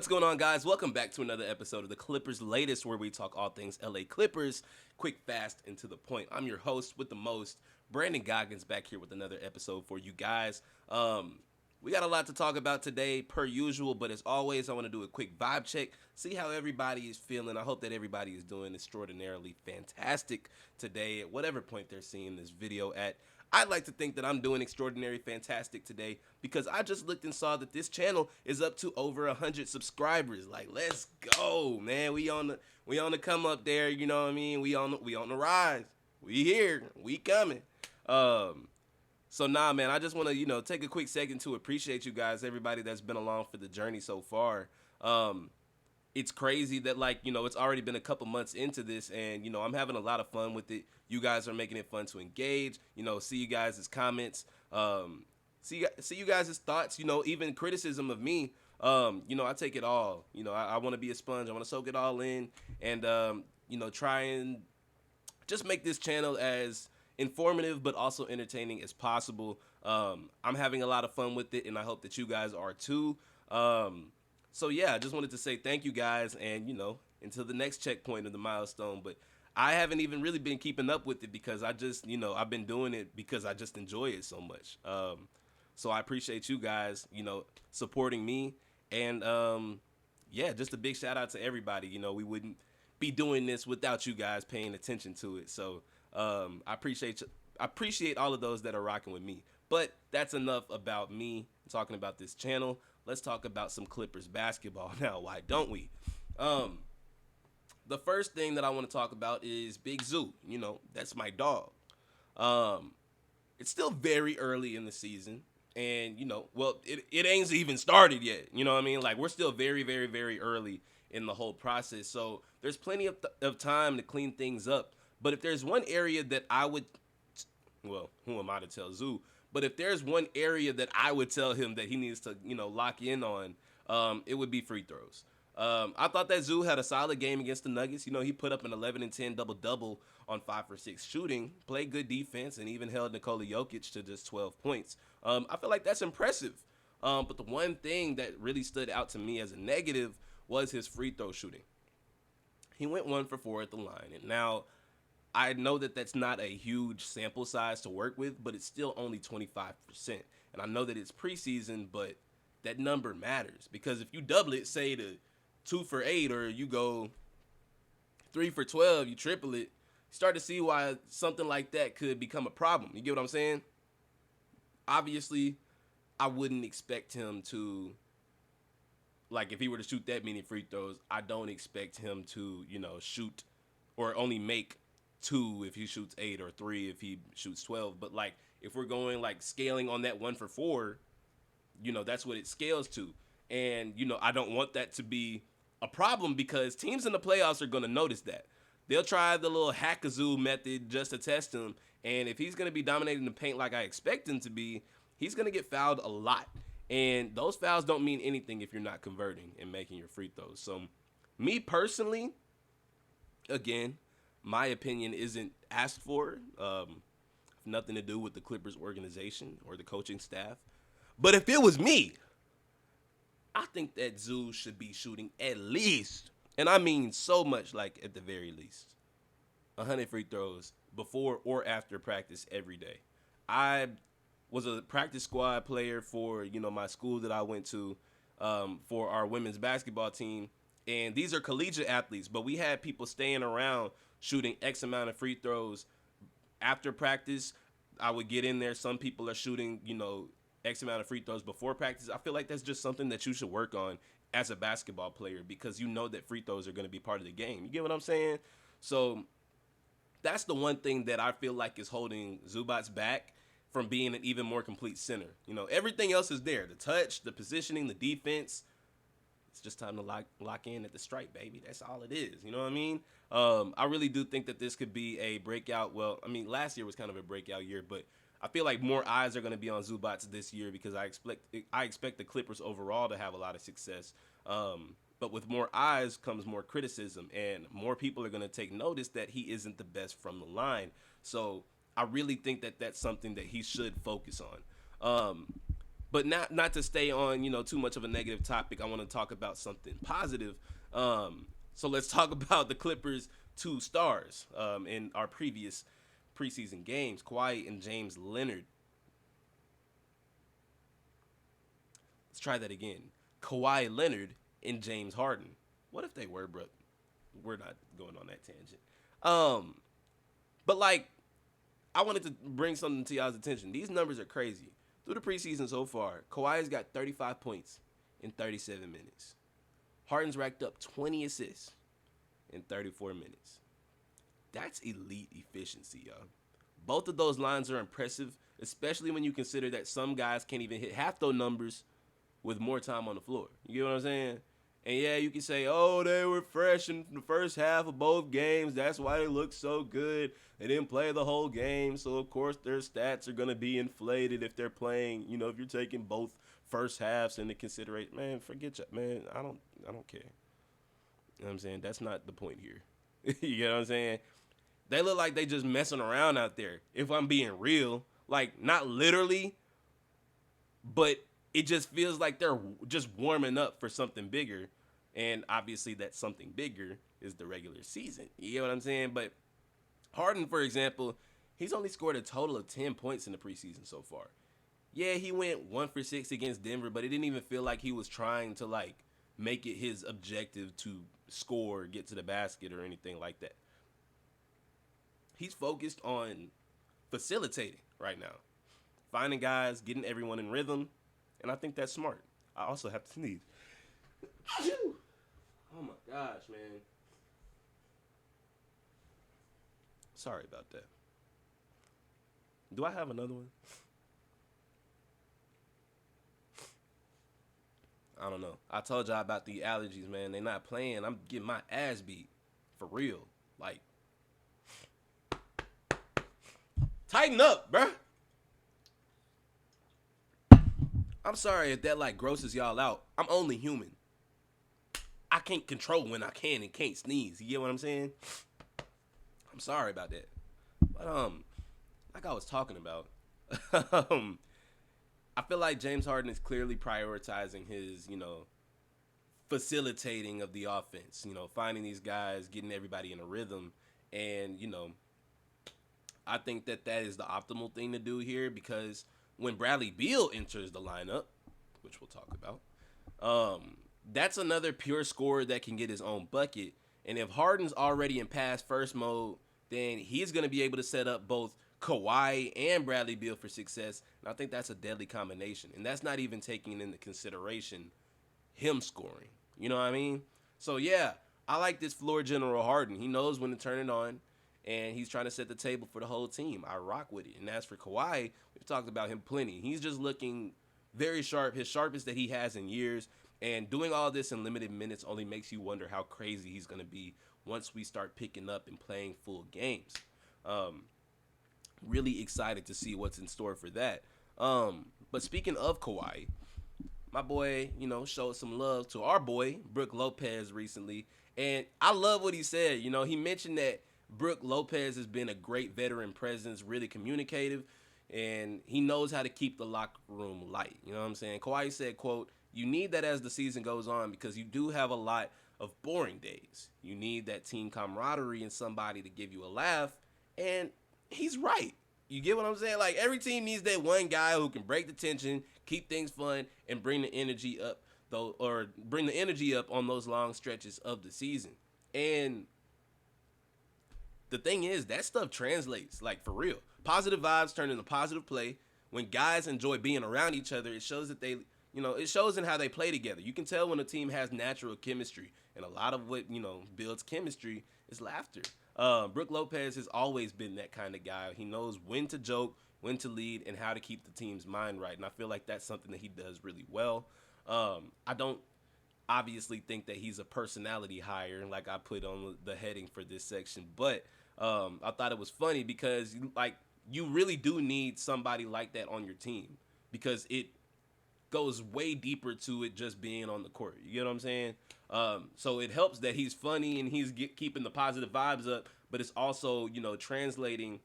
What's going on, guys? Welcome back to another episode of the Clippers Latest, where we talk all things LA Clippers, quick, fast, and to the point. I'm your host with the most, Brandon Goggins, back here with another episode for you guys. We got a lot to talk about today, per usual, but as always, I want to do a quick vibe check, see how everybody is feeling. I hope that everybody is doing extraordinarily fantastic today at whatever point they're seeing this video at. I'd like to think that I'm doing extraordinary fantastic today because I just looked and saw that this channel is up to over 100 subscribers. Like, let's go, man. We on the come up there, you know what I mean? We on the rise. We here. We coming. So nah, man, I just want to, take a quick second to appreciate you guys, everybody that's been along for the journey so far. It's crazy that, like, it's already been a couple months into this, and I'm having a lot of fun with it. You guys are making it fun to engage, see you guys' comments, see you guys' thoughts, even criticism of me. I take it all. I want to be a sponge. I want to soak it all in, and try and just make this channel as informative but also entertaining as possible. I'm having a lot of fun with it, and I hope that you guys are too. So yeah, I just wanted to say thank you guys, and until the next checkpoint of the milestone. But I haven't even really been keeping up with it because I just, I've been doing it because I just enjoy it so much. So I appreciate you guys, supporting me, and yeah, just a big shout out to everybody. We wouldn't be doing this without you guys paying attention to it. So I appreciate all of those that are rocking with me. But that's enough about me talking about this channel. Let's talk about some Clippers basketball now. Why don't we? The first thing that I want to talk about is Big Zoo. That's my dog. It's still very early in the season. And, it ain't even started yet. You know what I mean? Like, we're still very, very, very early in the whole process. So there's plenty of time to clean things up. But if there's one area that I would, well, who am I to tell Zoo? But if there's one area that I would tell him that he needs to, lock in on, it would be free throws. I thought that Zoo had a solid game against the Nuggets. He put up an 11 and 10 double-double on 5 for 6 shooting, played good defense, and even held Nikola Jokic to just 12 points. I feel like that's impressive. But the one thing that really stood out to me as a negative was his free throw shooting. He went 1 for 4 at the line. And now I know that that's not a huge sample size to work with, but it's still only 25%. And I know that it's preseason, but that number matters. Because if you double it, say to 2 for 8, or you go 3 for 12, you triple it, you start to see why something like that could become a problem. You get what I'm saying? Obviously, I wouldn't expect him to, like, if he were to shoot that many free throws, I don't expect him to, shoot or only make 2 if he shoots 8 or 3 if he shoots 12. But, like, if we're going, like, scaling on that 1 for 4, that's what it scales to. And, I don't want that to be a problem because teams in the playoffs are going to notice that. They'll try the little hackazoo method just to test him. And if he's going to be dominating the paint like I expect him to be, he's going to get fouled a lot. And those fouls don't mean anything if you're not converting and making your free throws. So, me personally, again, my opinion isn't asked for. Nothing to do with the Clippers organization or the coaching staff. But if it was me, I think that Zoo should be shooting at least, and I mean so much, like at the very least, 100 free throws before or after practice every day. I was a practice squad player for, my school that I went to, for our women's basketball team. And these are collegiate athletes, but we had people staying around shooting X amount of free throws after practice. I would get in there. Some people are shooting, X amount of free throws before practice. I feel like that's just something that you should work on as a basketball player because that free throws are going to be part of the game. You get what I'm saying? So that's the one thing that I feel like is holding Zubac back from being an even more complete center. Everything else is there. The touch, the positioning, the defense. It's just time to lock in at the stripe, baby. That's all it is. You know what I mean? I really do think that this could be a breakout. Well, I mean, last year was kind of a breakout year, but I feel like more eyes are going to be on Zubac this year because I expect the Clippers overall to have a lot of success. But with more eyes comes more criticism, and more people are going to take notice that he isn't the best from the line. So I really think that that's something that he should focus on. But not to stay on too much of a negative topic. I want to talk about something positive. So let's talk about the Clippers' two stars in our previous preseason games, Kawhi and James Leonard. Let's try that again. Kawhi Leonard and James Harden. What if they were, bro? We're not going on that tangent. But like, I wanted to bring something to y'all's attention. These numbers are crazy. Through the preseason so far, Kawhi's got 35 points in 37 minutes. Harden's racked up 20 assists in 34 minutes. That's elite efficiency, y'all. Both of those lines are impressive, especially when you consider that some guys can't even hit half those numbers with more time on the floor. You get what I'm saying? And yeah, you can say, oh, they were fresh in the first half of both games. That's why they look so good. They didn't play the whole game, so of course their stats are going to be inflated if they're playing, if you're taking both first halves into consideration. Man, forget you. Man, I don't care. You know what I'm saying? That's not the point here. You know what I'm saying? They look like they just messing around out there, if I'm being real. Like, not literally, but it just feels like they're just warming up for something bigger. And obviously that something bigger is the regular season. You get what I'm saying? But Harden, for example, he's only scored a total of 10 points in the preseason so far. Yeah, he went 1 for 6 against Denver, but it didn't even feel like he was trying to, like, make it his objective to score, get to the basket, or anything like that. He's focused on facilitating right now. Finding guys, getting everyone in rhythm, and I think that's smart. I also have to sneeze. Oh my gosh, man. Sorry about that. Do I have another one? I don't know. I told y'all about the allergies, man. They not playing. I'm getting my ass beat. For real. Like, tighten up, bruh. I'm sorry if that, like, grosses y'all out. I'm only human. I can't control when I can and can't sneeze. You get what I'm saying? I'm sorry about that. But, like I was talking about, I feel like James Harden is clearly prioritizing his, facilitating of the offense, finding these guys, getting everybody in a rhythm. And, I think that is the optimal thing to do here, because when Bradley Beal enters the lineup, which we'll talk about, that's another pure scorer that can get his own bucket. And if Harden's already in pass first mode, then he's going to be able to set up both Kawhi and Bradley Beal for success. And I think that's a deadly combination. And that's not even taking into consideration him scoring. You know what I mean? So, yeah, I like this floor general Harden. He knows when to turn it on, and he's trying to set the table for the whole team. I rock with it. And as for Kawhi, we've talked about him plenty. He's just looking very sharp, his sharpest that he has in years. And doing all this in limited minutes only makes you wonder how crazy he's going to be once we start picking up and playing full games. Really excited to see what's in store for that. But speaking of Kawhi, my boy, showed some love to our boy, Brook Lopez, recently. And I love what he said. He mentioned that Brook Lopez has been a great veteran presence, really communicative, and he knows how to keep the locker room light. You know what I'm saying? Kawhi said, quote, "You need that as the season goes on, because you do have a lot of boring days. You need that team camaraderie and somebody to give you a laugh." And he's right. You get what I'm saying? Like, every team needs that one guy who can break the tension, keep things fun, and bring the energy up, on those long stretches of the season. And the thing is, that stuff translates, like, for real. Positive vibes turn into positive play. When guys enjoy being around each other, it shows that it shows in how they play together. You can tell when a team has natural chemistry, and a lot of what, builds chemistry is laughter. Brook Lopez has always been that kind of guy. He knows when to joke, when to lead, and how to keep the team's mind right. And I feel like that's something that he does really well. I don't obviously think that he's a personality hire, like I put on the heading for this section, but I thought it was funny because, you really do need somebody like that on your team, because it goes way deeper to it just being on the court. You get what I'm saying? So it helps that he's funny and he's keeping the positive vibes up, but it's also, translating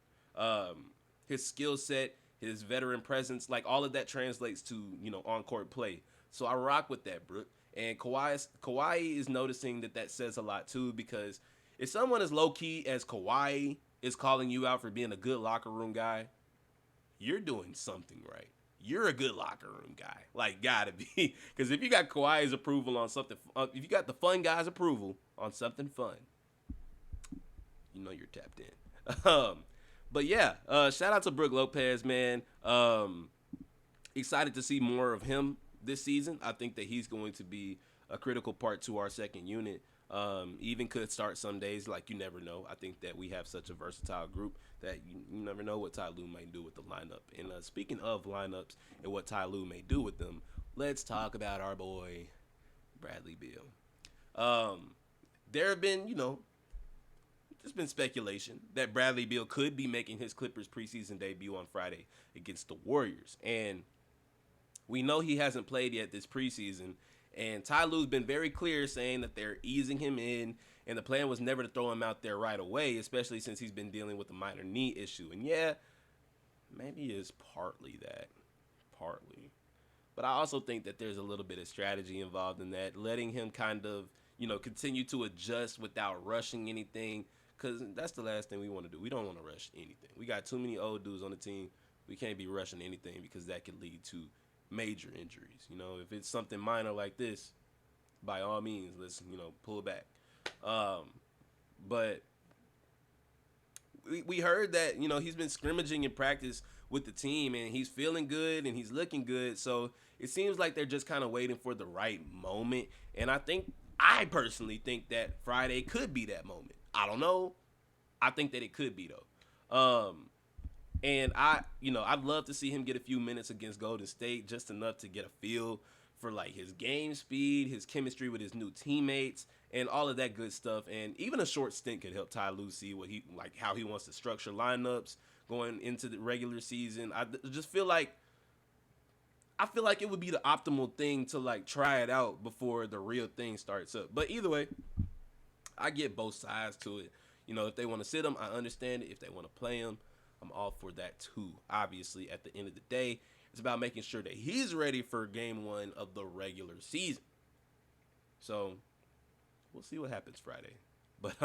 his skill set his veteran presence, like all of that translates to on court play. So I rock with that, Brook. And Kawhi is noticing that says a lot too, because if someone as low key as Kawhi is calling you out for being a good locker room guy, you're doing something right. You're a good locker room guy, like gotta be. Because if you got Kawhi's approval on something, if you got the fun guy's approval on something fun, you're tapped in. But yeah, shout out to Brook Lopez, man. Excited to see more of him this season. I think that he's going to be a critical part to our second unit. Even could start some days, like you never know. I think that we have such a versatile group that you never know what Ty Lue may do with the lineup. And speaking of lineups and what Ty Lue may do with them, let's talk about our boy Bradley Beal. There have been, there's been speculation that Bradley Beal could be making his Clippers preseason debut on Friday against the Warriors. And we know he hasn't played yet this preseason. And Ty Lue's been very clear saying that they're easing him in. And the plan was never to throw him out there right away, especially since he's been dealing with a minor knee issue. And yeah, maybe it's partly that. Partly. But I also think that there's a little bit of strategy involved in that, letting him kind of, continue to adjust without rushing anything. Because that's the last thing we want to do. We don't want to rush anything. We got too many old dudes on the team. We can't be rushing anything because that could lead to major injuries. If it's something minor like this, by all means, let's, pull it back. But we heard that, he's been scrimmaging in practice with the team and he's feeling good and he's looking good. So it seems like they're just kind of waiting for the right moment. And I personally think that Friday could be that moment. I don't know. I think that it could be though. And I'd love to see him get a few minutes against Golden State, just enough to get a feel for like his game speed, his chemistry with his new teammates, and all of that good stuff. And even a short stint could help Ty Lue see how he wants to structure lineups going into the regular season. I feel like it would be the optimal thing to like try it out before the real thing starts up. But either way, I get both sides to it. If they want to sit him, I understand it. If they want to play him, I'm all for that too. Obviously, at the end of the day, it's about making sure that he's ready for game 1 of the regular season. So we'll see what happens Friday. But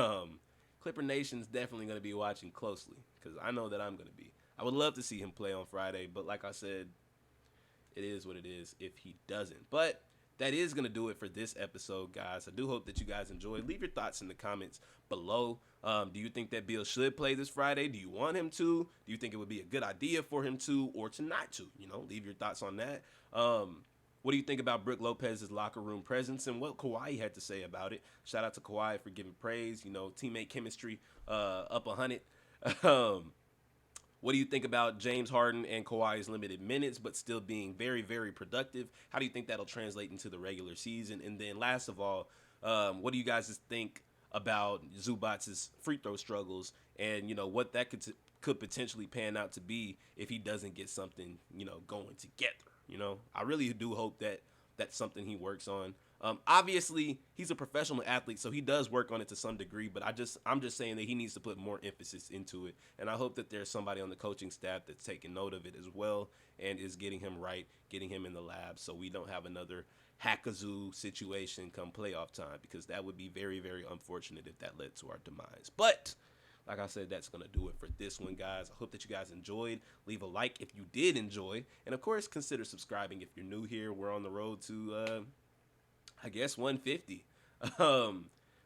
Clipper Nation's definitely going to be watching closely because I know that I'm going to be. I would love to see him play on Friday, but like I said, it is what it is if he doesn't. But that is going to do it for this episode, guys. I do hope that you guys enjoyed. Leave your thoughts in the comments below. Do you think that Beal should play this Friday? Do you want him to? Do you think it would be a good idea for him to or to not to? Leave your thoughts on that. What do you think about Brook Lopez's locker room presence and what Kawhi had to say about it? Shout out to Kawhi for giving praise. Teammate chemistry up 100. What do you think about James Harden and Kawhi's limited minutes, but still being very, very productive? How do you think that'll translate into the regular season? And then last of all, what do you guys think about Zubac's free throw struggles and, what that could potentially pan out to be if he doesn't get something, going together? I really do hope that that's something he works on. Obviously, he's a professional athlete, so he does work on it to some degree, but I'm just saying that he needs to put more emphasis into it, and I hope that there's somebody on the coaching staff that's taking note of it as well and is getting him right, getting him in the lab so we don't have another hackazoo situation come playoff time because that would be very, very unfortunate if that led to our demise. But like I said, that's going to do it for this one, guys. I hope that you guys enjoyed. Leave a like if you did enjoy, and of course, consider subscribing if you're new here. We're on the road to 150.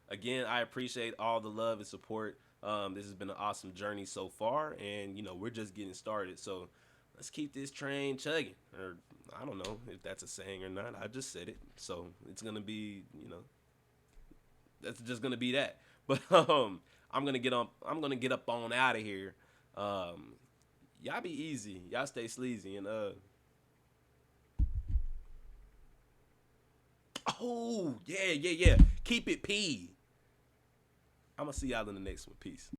Again, I appreciate all the love and support. This has been an awesome journey so far, and we're just getting started. So let's keep this train chugging. Or I don't know if that's a saying or not. I just said it, so it's gonna be, that's just gonna be that. But I'm gonna get up on out of here. Y'all be easy. Y'all stay sleazy and Oh, yeah. Keep it P. I'm going to see y'all in the next one. Peace.